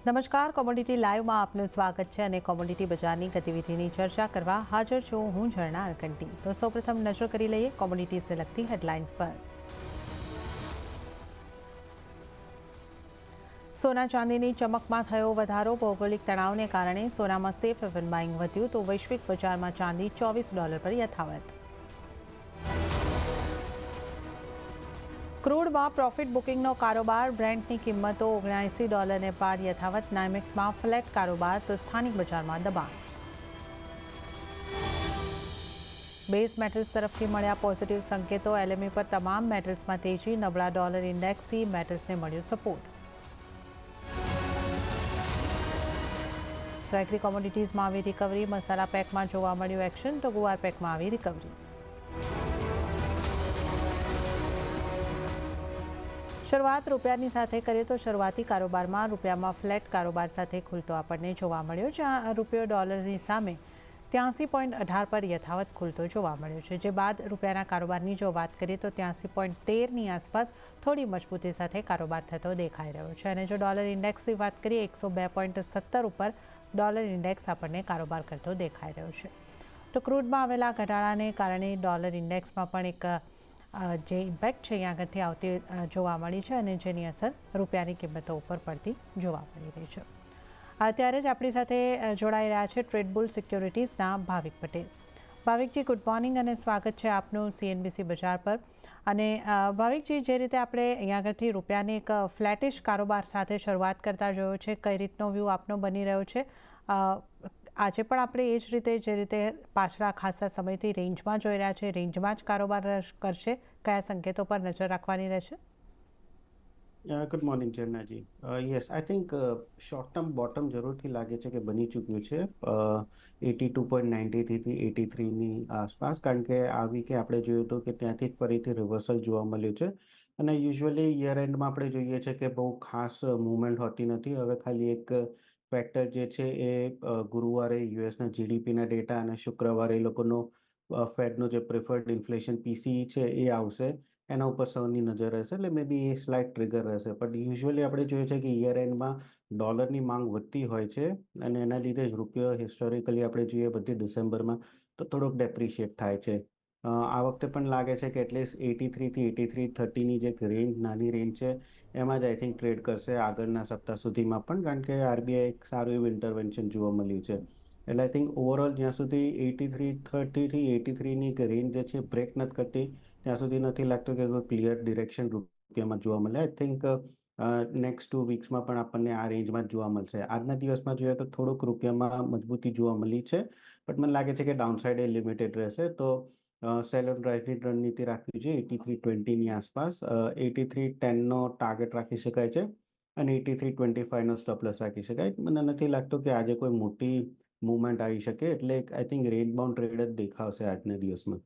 નમસ્કાર, કોમોડિટી લાઈવમાં આપનું સ્વાગત છે અને કોમોડિટી બજારની ગતિવિધિની ચર્ચા કરવા હાજર છું હું ઝરણા અરકંટી। તો સૌપ્રથમ નજર કરી લઈએ કોમોડિટીઝને લગતી હેડલાઇન્સ પર। સોના ચાંદીની ચમકમાં થયો વધારો। ભૌગોલિક તણાવને કારણે સોનામાં સેફ હેવન બાઇંગ વધ્યું તો વૈશ્વિક બજારમાં ચાંદી $24 પર યથાવત। ક્રૂડમાં પ્રોફિટ બુકિંગનો કારોબાર। બ્રેન્ટની કિંમતો $79 પાર યથાવત। નાયમેક્સમાં ફ્લેટ કારોબાર તો સ્થાનિક બજારમાં દબાણ। બેઝ મેટલ્સ તરફથી મળ્યા પોઝિટિવ સંકેતો। એલએમઈ પર તમામ મેટલ્સમાં તેજી। નબળા ડોલર ઇન્ડેક્સથી મેટલ્સને મળ્યો સપોર્ટ। તો એગ્રી કોમોડિટીઝમાં આવી રિકવરી। મસાલા પેકમાં જોવા મળ્યું એક્શન તો ગુવાર પેકમાં આવી રિકવરી। શરૂઆત રૂપિયાની સાથે કરીએ તો શરૂઆતી કારોબારમાં રૂપિયામાં ફ્લેટ કારોબાર સાથે ખુલતો આપણને જોવા મળ્યો, જ્યાં રૂપિયો ડોલરની સામે 83.18 પર યથાવત ખુલતો જોવા મળ્યો છે। જે બાદ રૂપિયાના કારોબારની જો વાત કરીએ તો 83.13ની આસપાસ થોડી મજબૂતી સાથે કારોબાર થતો દેખાઈ રહ્યો છે અને જો ડોલર ઇન્ડેક્સની વાત કરીએ 102.17 ઉપર ડોલર ઇન્ડેક્સ આપણને કારોબાર કરતો દેખાઈ રહ્યો છે। તો ક્રૂડમાં આવેલા ઘટાડાને કારણે ડોલર ઇન્ડેક્સમાં પણ એક જે ઇમ્પેક્ટ છે અહીંયા આગળથી આવતી જોવા મળી છે અને જેની અસર રૂપિયાની કિંમતો ઉપર પડતી જોવા મળી રહી છે। અત્યારે જ આપણી સાથે જોડાઈ રહ્યા છે ટ્રેડબુલ સિક્યોરિટીઝના ભાવિક પટેલ। ભાવિકજી, ગુડ મોર્નિંગ અને સ્વાગત છે આપનું CNBC બજાર પર। અને ભાવિકજી, જે રીતે આપણે અહીંયા આગળથી રૂપિયાની એક ફ્લેટિશ કારોબાર સાથે શરૂઆત કરતા જોયો છે, કઈ રીતનો વ્યૂ આપનો બની રહ્યો છે? આજે પણ આપણે એ જ રીતે જે રીતે પાછલા ખાસા સમયથી રેન્જમાં જોઈ રહ્યા છે, રેન્જમાં જ કારોબાર કરશે? કયા સંકેતો પર નજર રાખવાની રહેશે? ગુડ મોર્નિંગ જર્નાજી। Yes, I think short term bottom જરૂરથી લાગે છે કે બની ચૂક્યું છે 82.93થી 83ની આસપાસ, કારણ કે આ વીકે આપણે જોયું હતું કે ત્યાંથી જ ફરીથી રિવર્સલ જોવા મળ્યું છે અને યુઝ્યુઅલી યર એન્ડમાં આપણે જોઈએ છે કે બહુ ખાસ મૂવમેન્ટ હોતી નથી। હવે ખાલી એક ફેક્ટર જે છે એ ગુરુવારે યુએસના જીડીપીના ડેટા અને શુક્રવારે એ લોકોનો ફેડનો જે પ્રિફર્ડ ઇન્ફ્લેશન પીસીઈ છે એ આવશે, એના ઉપર સૌની નજર રહેશે, એટલે મે બી એ સ્લાઇટ ટ્રિગર રહેશે। બટ યુઝ્યુઅલી આપણે જોઈએ છે કે યર એન્ડમાં ડોલરની માંગ વધતી હોય છે અને એના લીધે જ રૂપિયો હિસ્ટોરિકલી આપણે જોઈએ બધી ડિસેમ્બરમાં તો થોડોક ડેપ્રિશિએટ થાય છે। આ વખતે પણ લાગે છે કે એટલીસ્ટ 83થી 83.30ની જે રેન્જ, નાની રેન્જ છે, એમાં જ આઈ થિંક ટ્રેડ કરશે આગળના સપ્તાહ સુધીમાં પણ, કારણ કે આરબીઆઈ એક સારું એવું ઇન્ટરવેન્શન જોવા મળ્યું છે। એટલે આઈ થિંક ઓવરઓલ જ્યાં સુધી 83.30થી 83ની એક રેન્જ જે છે બ્રેક નથી કરતી, ત્યાં સુધી નથી લાગતું કે કોઈ ક્લિયર ડિરેક્શન રૂપિયામાં જોવા મળે। આઈ થિંક નેક્સ્ટ 2 વીક્સમાં પણ આપણને આ રેન્જમાં જ જોવા મળશે। આજના દિવસમાં જોઈએ તો થોડુંક રૂપિયામાં મજબૂતી જોવા મળી છે, બટ મને લાગે છે કે ડાઉનસાઇડ એ લિમિટેડ રહેશે। તો સેલ ઓન રાઇઝની રણનીતિ રાખવી જોઈએ 83.20ની આસપાસ। 83.10નો ટાર્ગેટ રાખી શકાય છે અને 83.25નો સ્ટોપ લોસ રાખી શકાય। મને નથી લાગતું કે આજે કોઈ મોટી મૂવમેન્ટ આવી શકે, એટલે I think range bound trade જ દેખાવશે આજના દિવસમાં।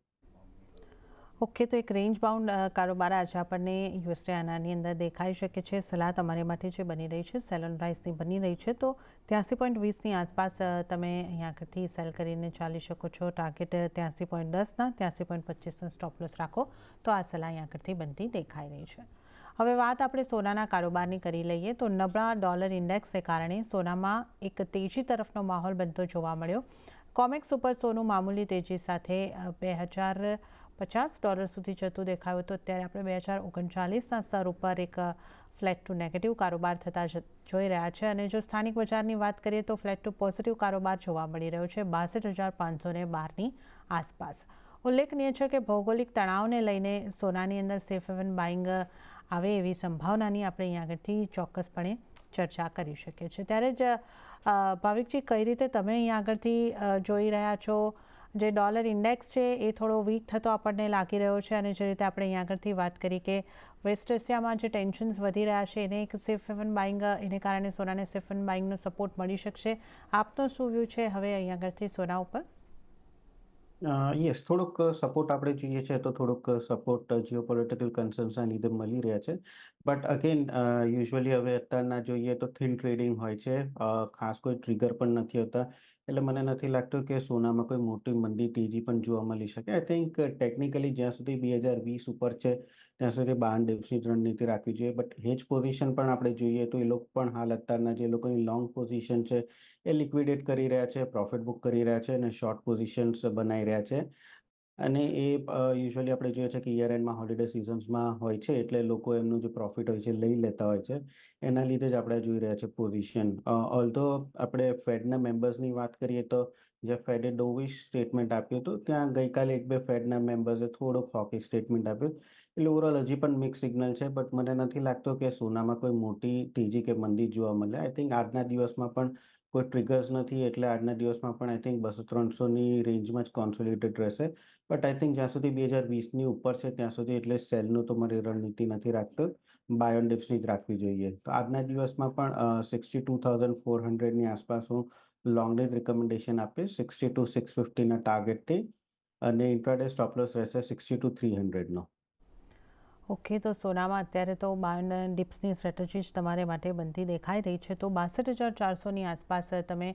ઓકે, તો એક રેન્જ બાઉન્ડ કારોબાર આજે આપણને યુએસડી આનાની અંદર દેખાઈ શકે છે। સલાહ તમારી માટે જે બની રહી છે સેલ ઓન રાઇઝની બની રહી છે, તો 83.20ની આસપાસ તમે અહીંયા આગળથી સેલ કરીને ચાલી શકો છો। ટાર્ગેટ 83.10ના, 83.25નો સ્ટોપ લોસ રાખો, તો આ સલાહ અહીંયા આગળથી બનતી દેખાઈ રહી છે। હવે વાત આપણે સોનાના કારોબારની કરી લઈએ તો નબળા ડોલર ઇન્ડેક્સને કારણે સોનામાં એક તેજી તરફનો માહોલ બનતો જોવા મળ્યો। કોમેક્સ ઉપર સોનું મામૂલી તેજી સાથે $2050 સુધી જતું દેખાયું હતું। અત્યારે આપણે 2039ના સ્તર ઉપર એક ફ્લેટ ટુ નેગેટિવ કારોબાર થતા જોઈ રહ્યા છે અને જો સ્થાનિક બજારની વાત કરીએ તો ફ્લેટ ટુ પોઝિટિવ કારોબાર જોવા મળી રહ્યો છે 62,512ની આસપાસ। ઉલ્લેખનીય છે કે ભૌગોલિક તણાવને લઈને સોનાની અંદર સેફ હેવન બાઇંગ આવે એવી સંભાવનાની આપણે અહીંયા આગળથી ચોક્કસપણે ચર્ચા કરી શકીએ છીએ। ત્યારે જ ભાવિકજી, કઈ રીતે તમે અહીંયા આગળથી જોઈ રહ્યા છો? જે ડોલર ઇન્ડેક્સ છે એ થોડો વીક થતો આપણને લાગી રહ્યો છે અને જે રીતે આપણે અહીંયા આગળથી વાત કરી કે વેસ્ટ એશિયામાં જે ટેન્શન્સ વધી રહ્યા છે એને એક સેફ હેવન બાઇંગ, એને કારણે સોનાને સેફ હેવન બાઇંગનો સપોર્ટ મળી શકશે। આપનો શું વ્યૂ છે હવે અહીંયા આગળથી સોના ઉપર? યસ, થોડુંક સપોર્ટ આપણે જોઈએ છે તો થોડુંક સપોર્ટ જીઓપોલિટિકલ કન્સર્ન્સના લીધે મળી રહ્યા છે। બટ અગેન યુઝ્યુઅલી હવે અત્યારના જોઈએ તો થિન ટ્રેડિંગ હોય છે, ખાસ કોઈ ટ્રિગર પણ નથી હોતા। એટલે મને નથી લાગતું કે સોનામાં કોઈ મોટી મંદી તેજી પણ જોવા મળી શકે. આઈ થિંક ટેકનિકલી જ્યાં સુધી 2020 ઉપર છે, ત્યાં સુધી 52 દિવસની રણનીતિ રાખવી જોઈએ. બટ હેજ પોઝિશન પણ આપણે જોઈએ તો એ લોકો પણ હાલ અત્યારના જે લોકોની લોંગ પોઝિશન છે, એ લિક્વિડેટ કરી રહ્યા છે, પ્રોફિટ બુક કરી રહ્યા છે અને શોર્ટ પોઝિશન્સ બનાવી રહ્યા છે. અને એ યુઝ્યુઅલી આપણે જોઈએ છે કે યર એન્ડમાં હોલિડે સિઝન્સમાં હોય છે, એટલે લોકો એમનું જે પ્રોફિટ હોય છે લઈ લેતા હોય છે. એના લીધે જ આપણે જોઈ રહ્યા છે પોઝિશન. ઓલ્ધો આપણે ફેડના મેમ્બર્સની વાત કરીએ તો જે ફેડે ડોવિશ સ્ટેટમેન્ટ આપ્યું હતું, ત્યાં ગઈકાલે 1-2 ફેડના મેમ્બર્સે થોડુંક હોકિશ સ્ટેટમેન્ટ આપ્યું. એટલે ઓવરઓલ હજી પણ મિક્સ સિગ્નલ છે, બટ મને નથી લાગતું કે સોનામાં કોઈ મોટી તેજી કે મંદી જોવા મળે. આઈ થિંક આજના દિવસમાં પણ કોઈ ટ્રિગર્સ નથી, એટલે આજના દિવસમાં પણ આઈ થિંક 200-300ની રેન્જમાં જ કોન્સોલિડેટેડ રહેશે. બટ આઈ થિંક જ્યાં સુધી 2020ની ઉપર છે ત્યાં સુધી એટલે સેલનું તો મારી રણનીતિ નથી રાખતો. બાય ઓન ડિપ્સની જ રાખવી જોઈએ. તો આજના દિવસમાં પણ 62,400ની આસપાસ હું લોંગ રેન્જ રિકમેન્ડેશન આપીશ 62,650ના ટાર્ગેટથી, અને ઇન્ટ્રાડે સ્ટોપ લોસ રહેશે 62,300નો. ઓકે, તો સોનામાં અત્યારે તો બાય ઓન ડિપ્સની સ્ટ્રેટેજી જ તમારે માટે બનતી દેખાઈ રહી છે. તો 62,400ની આસપાસ તમે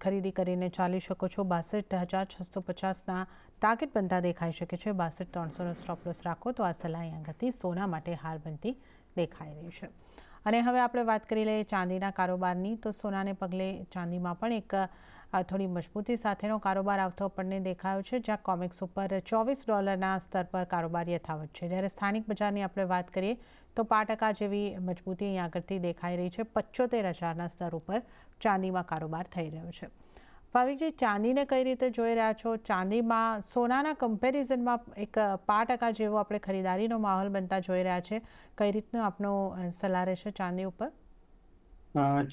ખરીદી કરીને ચાલી શકો છો. 62,650ના ટાર્ગેટ બનતા દેખાઈ શકે છે. 62,300નો સ્ટોપ લોસ રાખો તો આ સલાહ અહીં આગળથી સોના માટે હાલ બનતી દેખાઈ રહી છે. અને હવે આપણે વાત કરી લઈએ ચાંદીના કારોબારની. તો સોનાને પગલે ચાંદીમાં પણ એક થોડી મજબૂતી સાથેનો કારોબાર આવતો આપણને દેખાયો છે, જ્યાં કોમેક્સ ઉપર $24ના સ્તર પર કારોબાર યથાવત છે. જ્યારે સ્થાનિક બજારની આપણે વાત કરીએ તો 5% જેવી મજબૂતી અહીં આગળથી દેખાઈ રહી છે. 75,000ના સ્તર ઉપર ચાંદીમાં કારોબાર થઈ રહ્યો છે. ભાવિકજી, ચાંદીને કઈ રીતે જોઈ રહ્યા છો? ચાંદીમાં સોનાના કમ્પેરિઝનમાં એક 5% જેવો આપણે ખરીદારીનો માહોલ બનતા જોઈ રહ્યા છે. કઈ રીતનો આપનો સલાહ રહેશે ચાંદી ઉપર?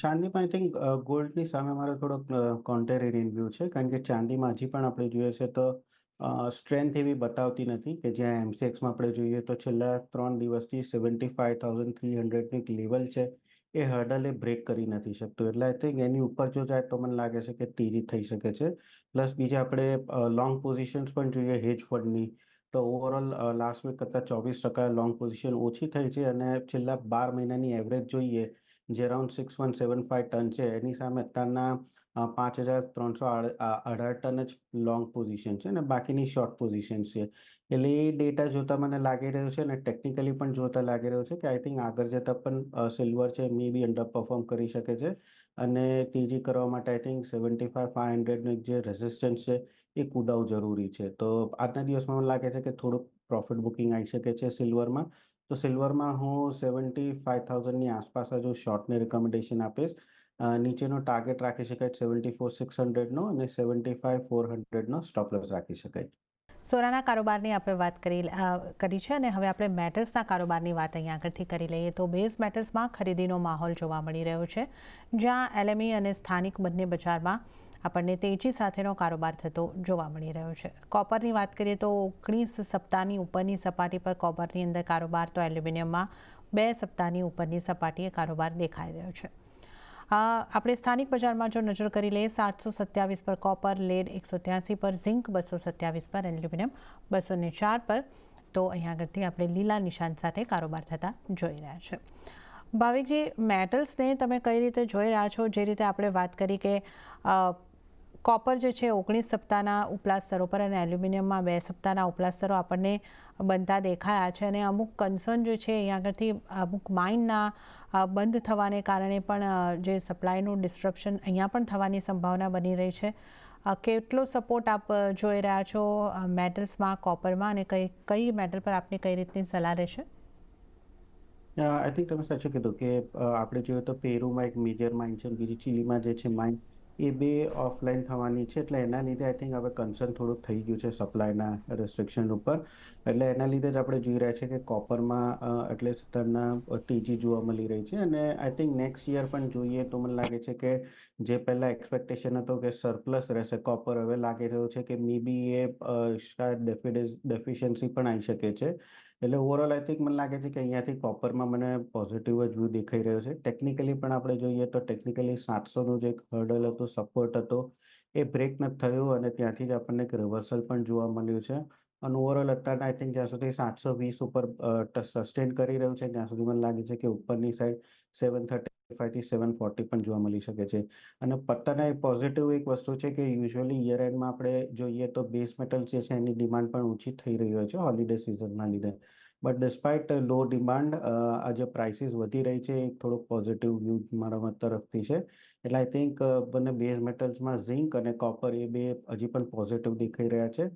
ચાંદીમાં આઈ થિંક ગોલ્ડની સામે મારો થોડોક કોન્ટ્રેરિયન વ્યૂ છે, કારણ કે ચાંદીમાં હજી પણ આપણે જોઈએ છે તો સ્ટ્રેન્થ એવી બતાવતી નથી, કે જ્યાં એમસીએક્સમાં આપણે જોઈએ તો છેલ્લા 3 દિવસથી 75,300ની એક લેવલ છે, એ હર્ડલ એ બ્રેક કરી નથી શકતું. એટલે આઈ થિંક એની ઉપર જો જાય તો મને લાગે છે કે તેજી થઈ શકે છે. પ્લસ બીજા આપણે લોંગ પોઝિશન્સ પણ જોઈએ હેજ ફંડની, તો ઓવરઓલ લાસ્ટ વીક કરતાં 24% લોંગ પોઝિશન ઓછી થઈ છે, અને છેલ્લા 12 મહિનાની એવરેજ જોઈએ જે અરાઉન્ડ 6175 ટન છે, એની સામે અત્યારના 5,318 ટન જ લોંગ પોઝિશન છે અને બાકીની શોર્ટ પોઝિશન છે. એટલે એ ડેટા જોતા મને લાગી રહ્યું છે, અને ટેકનિકલી પણ જોતા લાગી રહ્યું છે કે આઈ થિંક આગળ જતાં પણ સિલ્વર છે મે બી અંડર પરફોર્મ કરી શકે છે, અને તેજી કરવા માટે આઈ થિંક 75,500નું એક જે રેઝિસ્ટન્સ છે એ કુદાવું જરૂરી છે. તો આજના દિવસમાં મને લાગે છે કે થોડુંક પ્રોફિટ બુકિંગ આવી શકે છે સિલ્વરમાં. તો સિલ્વરમાં હું 75,000ની આસપાસ જ હું શોર્ટને રિકમેન્ડેશન આપીશ. નીચેનો ટાર્ગેટ રાખી શકાય 74,600નો, અને 75,400નો સ્ટોપ લોસ રાખી શકાય. સોનાના કારોબારની આપણે વાત કરી છે, અને હવે આપણે મેટલ્સના કારોબારની વાત અહીંયા આગળથી કરી લઈએ. તો બેઝ મેટલ્સમાં ખરીદીનો માહોલ જોવા મળી રહ્યો છે, જ્યાં એલએમઈ અને સ્થાનિક બંને બજારમાં આપણને તેજી સાથેનો કારોબાર થતો જોવા મળી રહ્યો છે. કોપરની વાત કરીએ તો 19 સપ્તાહની ઉપરની સપાટી પર કોપરની અંદર કારોબાર, તો એલ્યુમિનિયમમાં 2 સપ્તાહની ઉપરની સપાટીએ કારોબાર દેખાઈ રહ્યો છે. આપણે સ્થાનિક બજારમાં જો નજર કરી લઈએ, 727 પર કોપર, લેડ 183 પર, ઝિંક 227 પર, એલ્યુમિનિયમ 204 પર, તો અહીંયા આગળથી આપણે લીલા નિશાન સાથે કારોબાર થતા જોઈ રહ્યા છે. ભાવિકજી, મેટલ્સને તમે કઈ રીતે જોઈ રહ્યા છો? જે રીતે આપણે વાત કરી કે કોપર જે છે 19 સપ્તાહના ઉપલા સ્તરો પર, અને એલ્યુમિનિયમમાં 2 સપ્તાહના ઉપલા સ્તરો આપણને બનતા દેખાયા છે, અને અમુક કન્સર્ન જે છે અહીંયા આગળથી અમુક માઇનના બંધ થવાને કારણે પણ જે સપ્લાયનું ડિસ્ટ્રપ્શન અહીંયા પણ થવાની સંભાવના બની રહી છે. કેટલો સપોર્ટ આપ જોઈ રહ્યા છો મેટલ્સમાં, કોપરમાં, અને કઈ મેટલ પર આપની કઈ રીતની સલાહ રહેશે? આઈ થિંક તમે સાચું કીધું કે આપણે જોઈએ તો પેરુમાં એક મેજર માઇન છે, બીજી ચીલીમાં જે છે માઇન, એ બે ઓફલાઈન થવાની છે. એટલે એના લીધે આઈ થિંક હવે કન્સર્ન થોડુંક થઈ ગયું છે સપ્લાયના રેસ્ટ્રિક્શન ઉપર. એટલે એના લીધે જ આપણે જોઈ રહ્યા છે કે કોપરમાં એટલે સ્તરના તેજી જોવા મળી રહી છે. અને આઈ થિંક નેક્સ્ટ યર પણ જોઈએ તો મને લાગે છે કે જે પહેલાં એક્સપેક્ટેશન હતો કે સરપ્લસ રહેશે કોપર, હવે લાગી રહ્યું છે કે મે બી એ શાયદ ડેફિશિયન્સી પણ આવી શકે છે. એટલે ઓવરઓલ આઈ થિંક મને લાગે છે કે અહીંયાથી કોપરમાં મને પોઝિટિવ જ વ્યૂ દેખાઈ રહ્યો છે. ટેકનિકલી પણ આપણે જોઈએ તો ટેકનિકલી 700નું જે એક હર્ડલ હતો, સપોર્ટ હતો, એ બ્રેક નથી થયું, અને ત્યાંથી જ આપણને એક રિવર્સલ પણ જોવા મળ્યું છે. અને ઓવરઓલ અત્યારે આઈ થિંક જ્યાં સુધી 720 ઉપર સસ્ટેન કરી રહ્યું છે, ત્યાં સુધી મને લાગે છે કે ઉપરની સાઈડ 735 થી 740 પણ જોવા મળી શકે છે. અને પત્તાના એક પોઝિટિવ એક વસ્તુ છે કે યુઝ્યુઅલી યર એન્ડમાં આપણે જોઈએ તો બેઝ મેટલ્સ જે છે એની ડિમાન્ડ પણ ઓછી થઈ રહી હોય છે હોલિડે સિઝનના લીધે. બટ ડિસ્પાઇટ લો ડિમાન્ડ આ જે પ્રાઇસીસ વધી રહી છે એક થોડોક પોઝિટિવ વ્યૂ મારા મત તરફથી છે. એટલે આઈ થિંક બંને બેઝ મેટલ્સમાં ઝિંક અને કોપર એ બે હજી પણ પોઝિટિવ દેખાઈ રહ્યા છે.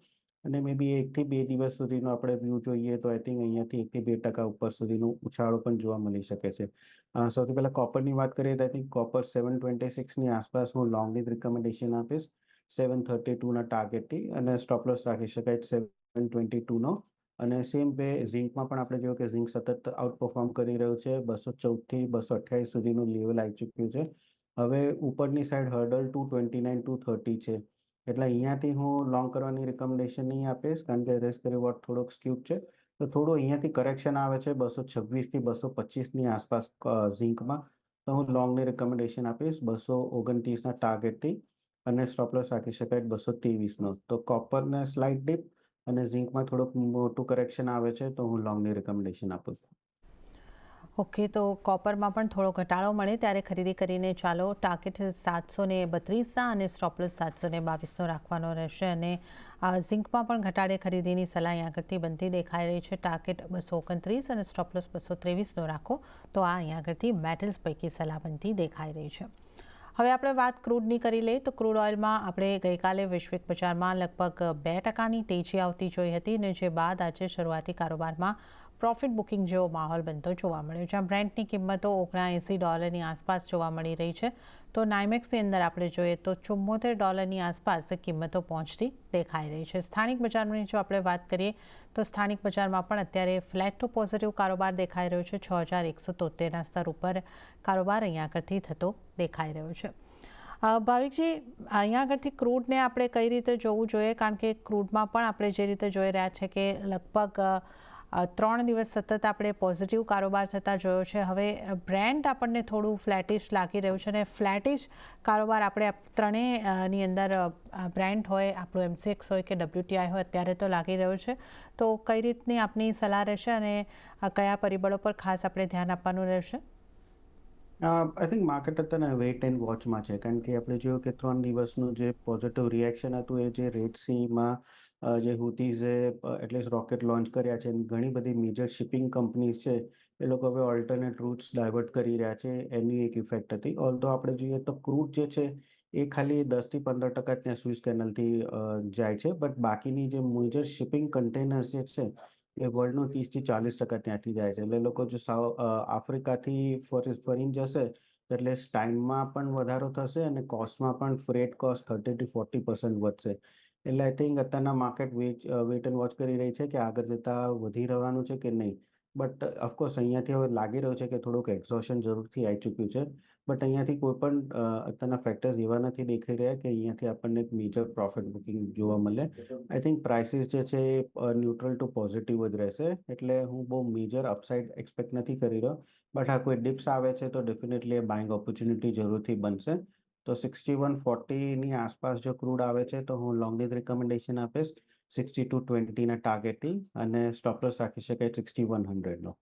અને મે બી 1 થી 2 દિવસ સુધીનો આપણે વ્યૂ જોઈએ તો આઈ થિંક અહીંયાથી 1 થી 2% ઉપર સુધીનો ઉછાળો પણ જોવા મળી શકે છે. સૌથી પહેલા કોપરની વાત કરીએ તો આઈ થિંક કોપર 726 ની આસપાસ હું લોંગની રિકમેન્ડેશન આપીશ 732ના ટાર્ગેટથી, અને સ્ટોપ લોસ રાખી શકાય 722નો. અને સેમ વે ઝિંકમાં પણ આપણે જોયું કે ઝિંક સતત આઉટ પરફોર્મ કરી રહ્યું છે. 214 થી 228 સુધીનું લેવલ આવી ચૂક્યું છે. હવે ઉપરની સાઈડ હર્ડલ 229 230 છે. એટલે અહીંયાથી હું લોંગ કરવાની રિકમેન્ડેશન નહીં આપીશ, કારણ કે રિસ્ક રિવોર્ડ થોડોક સ્ક્યુડ છે. તો થોડું અહીંયાથી કરેક્શન આવે છે 226 થી 225ની આસપાસ ઝિંકમાં, તો હું લોંગની રિકમેન્ડેશન આપીશ 229ના ટાર્ગેટથી, અને સ્ટોપ લોસ રાખી શકાય 223નો. તો કોપરને સ્લાઇટ ડીપ અને ઝિંકમાં થોડુંક મોટું કરેક્શન આવે છે તો હું લોંગની રિકમેન્ડેશન આપું છું. ઓકે, તો કોપરમાં પણ થોડો ઘટાડો મળે ત્યારે ખરીદી કરીને ચાલો. ટાર્ગેટ 732ના અને સ્ટોપલોસ 722નો રાખવાનો રહેશે. અને ઝિંકમાં પણ ઘટાડે ખરીદીની સલાહ અહીં આગળથી બનતી દેખાઈ રહી છે. ટાર્ગેટ 229 અને સ્ટોપલોસ 223નો રાખો, તો આ અહીં આગળથી મેટલ્સ પૈકી સલાહ બનતી દેખાઈ રહી છે. હવે આપણે વાત ક્રૂડની કરી લઈએ તો ક્રૂડ ઓઇલમાં આપણે ગઈકાલે વૈશ્વિક બજારમાં લગભગ 2%ની તેજી આવતી જોઈ હતી, અને જે બાદ આજે શરૂઆતી કારોબારમાં પ્રોફિટ બુકિંગ જેવો માહોલ બનતો જોવા મળ્યો, જ્યાં બ્રેન્ટની કિંમતો $79 આસપાસ જોવા મળી રહી છે. તો નાઇમેક્સની અંદર આપણે જોઈએ તો $74 આસપાસ કિંમતો પહોંચતી દેખાઈ રહી છે. સ્થાનિક બજારની જો આપણે વાત કરીએ તો સ્થાનિક બજારમાં પણ અત્યારે ફ્લેટ ટુ પોઝિટિવ કારોબાર દેખાઈ રહ્યો છે. 6173ના સ્તર ઉપર કારોબાર અહીંયા આગળથી થતો દેખાઈ રહ્યો છે. ભાવિકજી, અહીંયા આગળથી ક્રૂડને આપણે કઈ રીતે જોવું જોઈએ? કારણ કે ક્રૂડમાં પણ આપણે જે રીતે જોઈ રહ્યા છે કે લગભગ 3 દિવસ સતત આપણે પોઝિટિવ કારોબાર થતા જોયો છે. હવે બ્રેન્ટ આપણને થોડું ફ્લેટિશ લાગી રહ્યું છે, અને ફ્લેટિશ કારોબાર આપણે ત્રણેયની અંદર બ્રેન્ટ હોય, આપણું એમસીએક્સ હોય કે WTI હોય, અત્યારે તો લાગી રહ્યો છે. તો કઈ રીતની આપની સલાહ રહેશે અને કયા પરિબળો પર ખાસ આપણે ધ્યાન આપવાનું રહેશે? આઈ થિંક માર્કેટ અત્યારે વેઇટ એન્ડ વોચમાં છે, કારણ કે આપણે જોયું કે 3 દિવસનું જે પોઝિટિવ રિએક્શન હતું એ જે રેડ સીમાં જે હુતીઝે એટલીસ્ટ રોકેટ લોન્ચ કર્યા છે, ઘણી બધી મેજર શિપિંગ કંપનીઝ છે એ લોકો હવે ઓલ્ટરનેટ રૂટ્સ ડાયવર્ટ કરી રહ્યા છે, એની એક ઇફેક્ટ હતી. ઓલ્ધો આપણે જોઈએ તો ક્રૂડ જે છે એ ખાલી 10 થી 15% ત્યાં સ્વિસ કેનલથી જાય છે, બટ બાકીની જે મેજર શિપિંગ કન્ટેનર્સ જે છે એ વર્લ્ડનું 30 થી 40% ત્યાંથી જાય છે. એટલે લોકો જો આફ્રિકાથી ફરીને જશે એટલે ટાઈમમાં પણ વધારો થશે અને કોસ્ટમાં પણ ફ્રેટ કોસ્ટ 30 થી 40% વધશે. એટલે આઈ થિંક અત્યારના માર્કેટ વેટ એન્ડ વોચ કરી રહી છે કે આગળ જતાં વધી રહેવાનું છે કે નહીં. બટ ઓફકોર્સ અહીંયાથી હવે લાગી રહ્યું છે કે થોડુંક એક્ઝોશન જરૂરથી આવી ચૂક્યું છે. બટ અહીંયાથી કોઈ પણ અત્યારના ફેક્ટર્સ એવા નથી દેખાઈ રહ્યા કે અહીંયાથી આપણને એક મેજર પ્રોફિટ બુકિંગ જોવા મળે. આઈ થિંક પ્રાઇસીસ જે છે એ ન્યુટ્રલ ટુ પોઝિટિવ જ રહેશે. એટલે હું બહુ મેજર અપસાઇડ એક્સપેક્ટ નથી કરી રહ્યો. બટ હા, કોઈ ડિપ્સ આવે છે તો ડેફિનેટલી એ બાઇંગ ઓપોર્ચ્યુનિટી જરૂરથી બનશે. તો 6140ની આસપાસ જો ક્રૂડ આવે છે તો હું લોંગની જ રિકમેન્ડેશન આપીશ 6220ના ટાર્ગેટથી, અને સ્ટોપ લોસ રાખી શકાય 6100નો.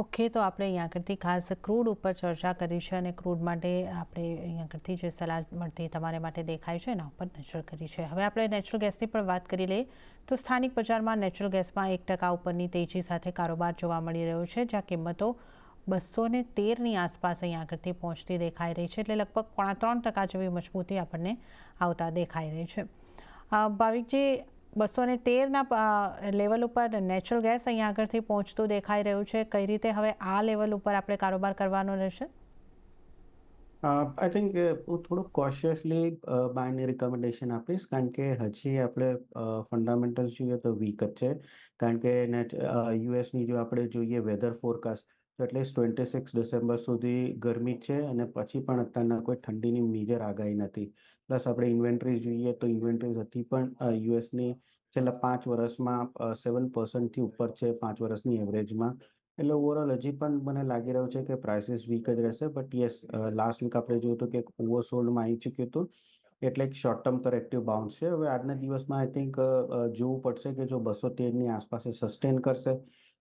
ઓકે, તો આપણે અહીં આગળથી ખાસ ક્રૂડ ઉપર ચર્ચા કરી છે, અને ક્રૂડ માટે આપણે અહીં આગળથી જે સલાહ મળતી તમારે માટે દેખાય છે એના ઉપર નજર કરી છે. હવે આપણે નેચરલ ગેસની પણ વાત કરી લઈએ તો સ્થાનિક બજારમાં નેચરલ ગેસમાં 1% ઉપરની તેજી સાથે કારોબાર જોવા મળી રહ્યો છે, જ્યાં કિંમતો 213ની આસપાસ અહીં આગળથી પહોંચતી દેખાઈ રહી છે. એટલે લગભગ 3.5% જેવી મજબૂતી આપણને આવતા દેખાઈ રહી છે. ભાવિકજી, 213ના લેવલ ઉપર નેચરલ ગેસ અહીંયા આગળથી પહોંચતું દેખાઈ રહ્યું છે. કઈ રીતે હવે આ લેવલ ઉપર આપણે કારોબાર કરવાનો રહેશે? આઈ થિંક હું થોડુંક કોશિયસલી બાયની રિકમેન્ડેશન આપીશ, કારણ કે હજી આપણે ફંડામેન્ટલ્સ જોઈએ તો વીક જ છે. કારણ કે યુએસની જો આપણે જોઈએ વેધર ફોરકાસ્ટ તો એટલીસ્ટ 26 ડિસેમ્બર સુધી ગરમી જ છે, અને પછી પણ અત્યારના કોઈ ઠંડીની મેજર આગાહી નથી. પ્લસ આપણે ઇન્વેન્ટરી જોઈએ તો ઇન્વેન્ટરીઝ હજી પણ યુએસની છેલ્લા 5 વર્ષમાં 7%થી ઉપર છે, 5 વર્ષની એવરેજમાં. એટલે ઓવરઓલ હજી પણ મને લાગી રહ્યું છે કે પ્રાઇસીસ વીક જ રહેશે. બટ યસ, લાસ્ટ વીક આપણે જોયું હતું કે ઓવરસોલ્ડમાં આવી ચૂક્યું હતું, એટલે એક શોર્ટ ટર્મ કરેક્ટિવ બાઉન્સ છે. હવે આજના દિવસમાં આઈ થિંક જોવું પડશે કે જો 213ની આસપાસ એ સસ્ટેન કરશે,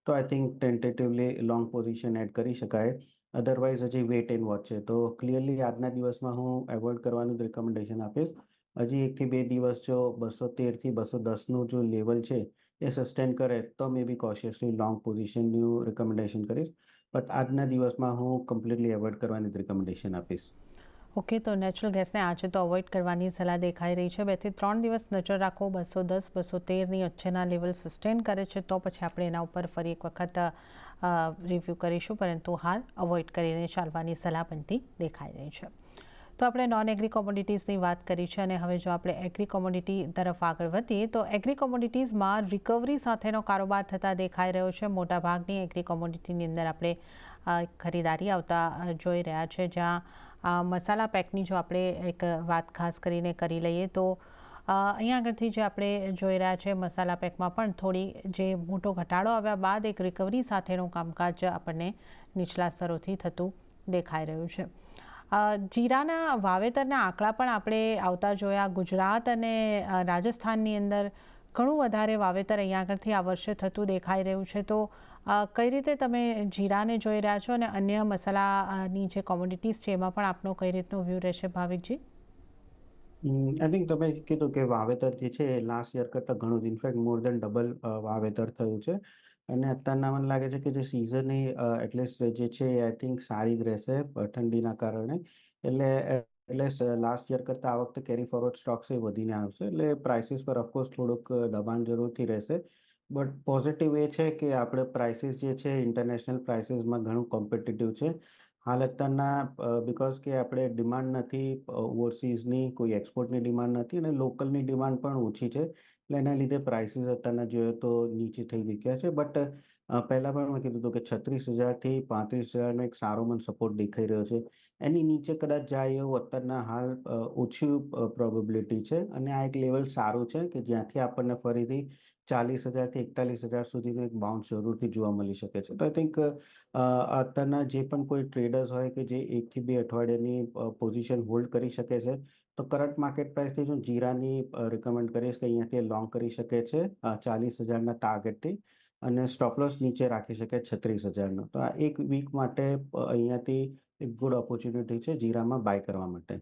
તો I think tentatively long position add કરી શકાય. અધરવાઇઝ હજી વેઇટ એન્ડ વોચ છે. તો ક્લિયરલી આજના દિવસમાં હું એવોઇડ કરવાનું જ રિકમેન્ડેશન આપીશ. હજી 1 થી 2 દિવસ જો 213 થી 210નું જો લેવલ છે, એ સસ્ટેન કરે તો મે બી કોશિયસલી લોંગ પોઝિશનનું રિકમેન્ડેશન કરીશ. બટ આજના દિવસમાં હું કમ્પ્લીટલી એવોઇડ કરવાની જ રિકમેન્ડેશન આપીશ. ઓકે, તો નેચરલ ગેસને આજે તો અવોઇડ કરવાની સલાહ દેખાઈ રહી છે. 2 થી 3 દિવસ નજર રાખો. 210 213ની વચ્ચેના લેવલ સસ્ટેન કરે છે તો પછી આપણે એના ઉપર ફરી એક વખત રિવ્યૂ કરીશું, પરંતુ હાલ અવોઇડ કરીને ચાલવાની સલાહ બનતી દેખાઈ રહી છે. તો આપણે નોન એગ્રી કોમોડિટીઝની વાત કરી છે અને હવે જો આપણે એગ્રી કોમોડિટી તરફ આગળ વધીએ તો એગ્રી કોમોડિટીઝમાં રિકવરી સાથેનો કારોબાર થતા દેખાઈ રહ્યો છે. મોટાભાગની એગ્રી કોમોડિટીની અંદર આપણે ખરીદારી આવતા જોઈ રહ્યા છે, જ્યાં મસાલા પેકની જો આપણે એક વાત ખાસ કરીને કરી લઈએ તો અહીંયા આગળથી જે આપણે જોઈ રહ્યા છે મસાલા પેકમાં પણ થોડી જે મોટો ઘટાડો આવ્યા બાદ એક રિકવરી સાથેનું કામકાજ આપણને નીચલા સ્તરોથી થતું દેખાઈ રહ્યું છે. જીરાના વાવેતરના આંકડા પણ આપણે આવતા જોયા. ગુજરાત અને રાજસ્થાનની અંદર ઘણું વધારે વાવેતર અહીંયા આગળથી આ વર્ષે થતું દેખાઈ રહ્યું છે. તો કઈ રીતે તમે જીરાને જોઈ રહ્યા છો અને અન્ય મસાલાની જે કોમોડિટીઝ છે એમાં પણ આપનો કઈ રીતનો વ્યૂ રહેશે, ભાવિકજી? આઈ થિંક તમે કીધું કે વાવેતર જે છે એ લાસ્ટ યર કરતાં ઘણું જ ઇનફેક્ટ મોર દેન ડબલ વાવેતર થયું છે. અને અત્યારના મને લાગે છે કે જે સિઝન એટલીસ્ટ જે છે એ આઈ થિંક સારી જ રહેશે ઠંડીના કારણે. લાસ્ટ યર કરતાં આ વખતે કેરી ફોરવર્ડ સ્ટોક્સ એ વધીને આવશે. એટલે પ્રાઇસીસ પર ઓફકોર્સ થોડુંક દબાણ જરૂરથી રહેશે. બટ પોઝિટિવ એ છે કે આપણે પ્રાઇસીસ જે છે ઇન્ટરનેશનલ પ્રાઇસીસમાં ઘણું કોમ્પિટિટિવ છે. હાલ અત્યારના બિકોઝ કે આપણે ડિમાન્ડ નથી ઓવરસીઝની, કોઈ એક્સપોર્ટની ડિમાન્ડ નથી અને લોકલની ડિમાન્ડ પણ ઓછી છે. એટલે એના લીધે પ્રાઇસીસ અત્યારના જોઈએ તો નીચે થઈ ગયા છે. બટ પહેલાં પણ મેં કીધું હતું કે 36,000થી 35,000નો એક સારો મને સપોર્ટ દેખાઈ રહ્યો છે. એની નીચે કદાચ જાય એવું અત્યારના હાલ ઓછી પ્રોબેબિલિટી છે. અને આ એક લેવલ સારું છે કે જ્યાંથી આપણને ફરીથી 40,000થી 41,000 સુધીનો એક બાઉન્સ જરૂરથી જોવા મળી શકે છે. તો આઈ થિંક અત્યારના જે પણ કોઈ ટ્રેડર્સ હોય કે જે 1 થી 2 અઠવાડિયાની પોઝિશન હોલ્ડ કરી શકે છે, તો કરંટ માર્કેટ પ્રાઇસથી હું જીરાની રિકમેન્ડ કરીશ કે અહીંયાથી લોંગ કરી શકે છે 40,000ના ટાર્ગેટથી અને સ્ટોપ લોસ નીચે રાખી શકે 36,000નો. તો આ એક વીક માટે અહીંયાથી એક ગુડ ઓપોર્ચ્યુનિટી છે જીરામાં બાય કરવા માટે.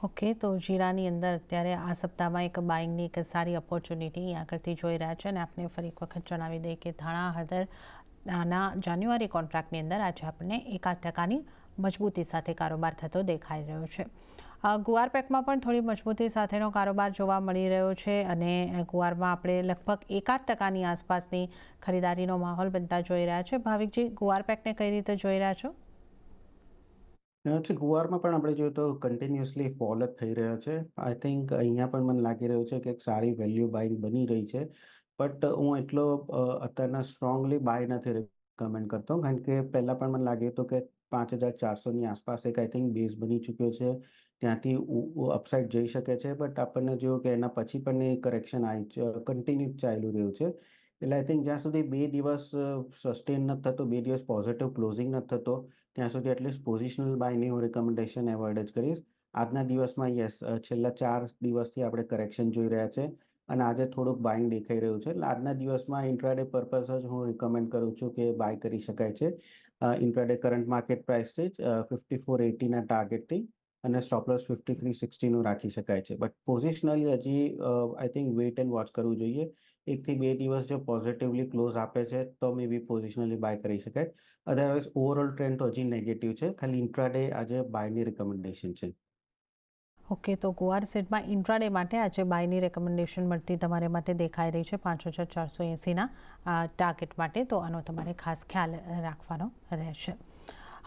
ઓકે, તો જીરાની અંદર અત્યારે આ સપ્તાહમાં એક બાઇંગની એક સારી ઓપોર્ચ્યુનિટી આગળથી જોઈ રહ્યા છે અને આપને ફરી એક વખત જણાવી દઈએ કે ધાણા હળદરના જાન્યુઆરી કોન્ટ્રાક્ટની અંદર આજે આપણને 1-8%ની મજબૂતી સાથે કારોબાર થતો દેખાઈ રહ્યો છે. ગુવાર પેકમાં પણ થોડી મજબૂતી સાથેનો કારોબાર જોવા મળી રહ્યો છે અને ગુવારમાં આપણે લગભગ 1-8%ની આસપાસની ખરીદારીનો માહોલ બનતા જોઈ રહ્યા છે. ભાવિકજી, ગુવાર પેકને કઈ રીતે જોઈ રહ્યા છો? ગુવારમાં પણ આપણે જોઈએ તો કન્ટિન્યુઅસલી ફોલ જ થઈ રહ્યો છે. આઈ થિંક અહીંયા પણ મને લાગી રહ્યું છે કે એક સારી વેલ્યુ બાઇંગ બની રહી છે. બટ હું એટલો અત્યારના સ્ટ્રોંગલી બાય નથી રિકમેન્ડ કરતો, કારણ કે પહેલાં પણ મને લાગ્યું હતું કે 5,400ની આસપાસ એક આઈ થિંક બેઝ બની ચૂક્યો છે. ત્યાંથી અપસાઇડ જઈ શકે છે. બટ આપણને જોયું કે એના પછી પણ એ કરેક્શન કન્ટિન્યુ ચાલ્યું રહ્યું છે. એટલે આઈ થિંક જ્યાં સુધી 2 દિવસ સસ્ટેન નથી થતો, 2 દિવસ પોઝિટિવ ક્લોઝિંગ નથી થતો, ત્યાં સુધી એટલીસ્ટ પોઝિશનલ બાયની હું રિકમેન્ડેશન એવોઇડ જ કરીશ. આજના દિવસમાં યસ, છેલ્લા 4 દિવસથી આપણે કરેક્શન જોઈ રહ્યા છે અને આજે થોડુંક બાઇંગ દેખાઈ રહ્યું છે. એટલે આજના દિવસમાં ઇન્ટ્રાડે પર્પઝ જ હું રિકમેન્ડ કરું છું કે બાય કરી શકાય છે. ઇન્ટ્રાડે કરંટ માર્કેટ પ્રાઇસથી જ 5480ના ટાર્ગેટથી અને સ્ટોપ લોસ 5360નું રાખી શકાય છે. બટ પોઝિશનલી હજી I think weight and watch કરવું જોઈએ. 1 થી 2 દિવસ જો પોઝિટિવલી ક્લોઝ આપે છે તો મે બી પોઝિશનલી બાય કરી શકાય. અધરવાઇઝ ઓવરઓલ ટ્રેન્ડ તો હજી નેગેટિવ છે. ખાલી ઇન્ટ્રાડે આજે બાયની રિકમેન્ડેશન છે. ઓકે, તો ગુવાર સેટમાં ઇન્ટ્રાડે માટે આજે બાયની રેકમેન્ડેશન મળતી તમારે માટે દેખાઈ રહી છે 5,480ના ટાર્ગેટ માટે. તો આનો તમારે ખાસ ખ્યાલ રાખવાનો રહેશે.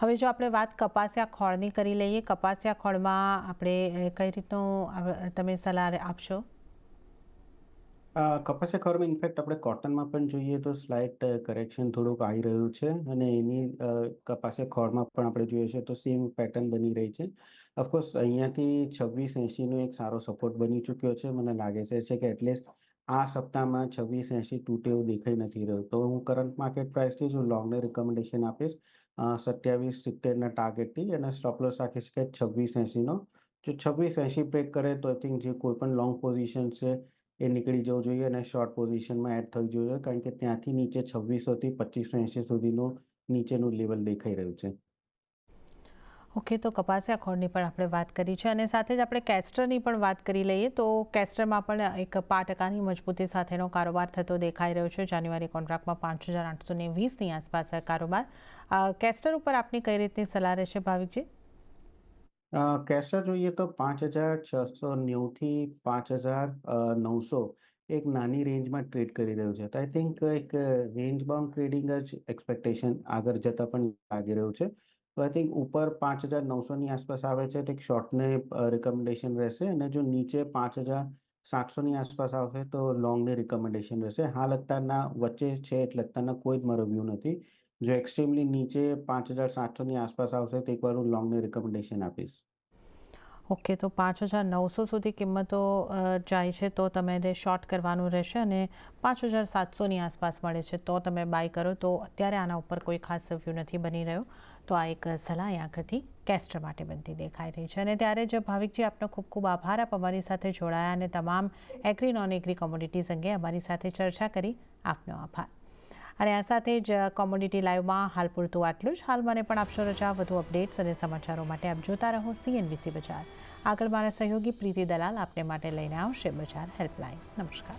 હવે જો આપણે વાત કપાસિયા ખોળની કરી લઈએ, કપાસિયા ખોળમાં આપણે કઈ રીતનું તમે સલાહ આપશો? કપાસિયા ખોળમાં ઇનફેક્ટ આપણે કોટનમાં પણ જોઈએ તો સ્લાઇટ કરેક્શન થોડુંક આવી રહ્યું છે અને એની કપાસિયા ખોળમાં પણ આપણે જોઈએ છે તો સેમ પેટર્ન બની રહી છે. ઓફકોર્સ અહીંયાથી 2680નો એક સારો સપોર્ટ બની ચૂક્યો છે. મને લાગે છે કે એટલીસ્ટ આ સપ્તાહમાં 2680 તૂટે એવું દેખાઈ નથી રહ્યું. તો હું કરંટ માર્કેટ પ્રાઇસથી જ લોંગને રિકમેન્ડેશન આપીશ 2770ના ટાર્ગેટથી અને સ્ટોપ લોસ રાખી શકાય 2680નો. જો 26.80 બ્રેક કરે તો આઈ થિંક જે કોઈ પણ લોંગ પોઝિશન છે એ નીકળી જવું જોઈએ અને શોર્ટ પોઝિશનમાં એડ થવું જોઈએ, કારણ કે ત્યાંથી નીચે 2600 થી 2580 સુધીનું નીચેનું લેવલ દેખાઈ રહ્યું છે. ઓકે, તો કપાસિયા ખોળની પણ આપણે વાત કરી છે અને સાથે જ આપણે કેસ્ટરની પણ વાત કરી લઈએ તો કેસ્ટરમાં પણ એક 5% મજબૂતી સાથેનો કારોબાર થતો દેખાઈ રહ્યો છે. જાન્યુઆરી કોન્ટ્રાક્ટમાં 5820ની આસપાસ કારોબાર. કેસ્ટર ઉપર આપની કઈ રીતની સલાહ રહેશે ભાવિકજી? કેશર જોઈએ તો 5690 થી 5900 એક નાની રેન્જમાં ટ્રેડ કરી રહ્યું છે. તો આઈ થિંક એક રેન્જ બાઉન્ડ ટ્રેડિંગ જ એક્સપેક્ટેશન આગળ જતાં પણ લાગી રહ્યું છે. તો આઈ થિંક ઉપર 5900ની આસપાસ આવે છે તો એક શોર્ટને રિકમેન્ડેશન રહેશે, અને જો નીચે 5700ની આસપાસ આવશે તો લોંગને રિકમેન્ડેશન રહેશે. હાલ અત્યારના વચ્ચે છે એટલે અત્યારના કોઈ જ મારો વ્યૂ નથી. જો એક્સ્ટ્રીમલી નીચે 5700ની આસપાસ આવશે તો એકવાર હું લોંગને રિકમેન્ડેશન આપીશ. ઓકે, તો 5900 સુધી કિંમતો જાય છે તો તમારે શોર્ટ કરવાનું રહેશે અને 5700ની આસપાસ મળે છે તો તમે બાય કરો. તો અત્યારે આના ઉપર કોઈ ખાસ વ્યૂ નથી બની રહ્યો. તો આ એક સલાહ આગળથી કેસ્ટર માટે બનતી દેખાઈ રહી છે. અને ત્યારે જ ભાવિકજી, આપનો ખૂબ ખૂબ આભાર. આપ અમારી સાથે જોડાયા અને તમામ એગ્રી નોન એગ્રી કોમોડિટીઝ અંગે અમારી સાથે ચર્ચા કરી. આપનો આભાર. અને આ સાથે જ કોમોડિટી લાઈવમાં હાલ પૂરતું આટલું જ. હાલ મને પણ આપશો રજા. વધુ અપડેટ્સ અને સમાચારો માટે આપ જોતા રહો CNBC બજાર. આગળ મારા સહયોગી પ્રીતિ દલાલ આપને માટે લઈને આવશે બજાર હેલ્પલાઇન. નમસ્કાર.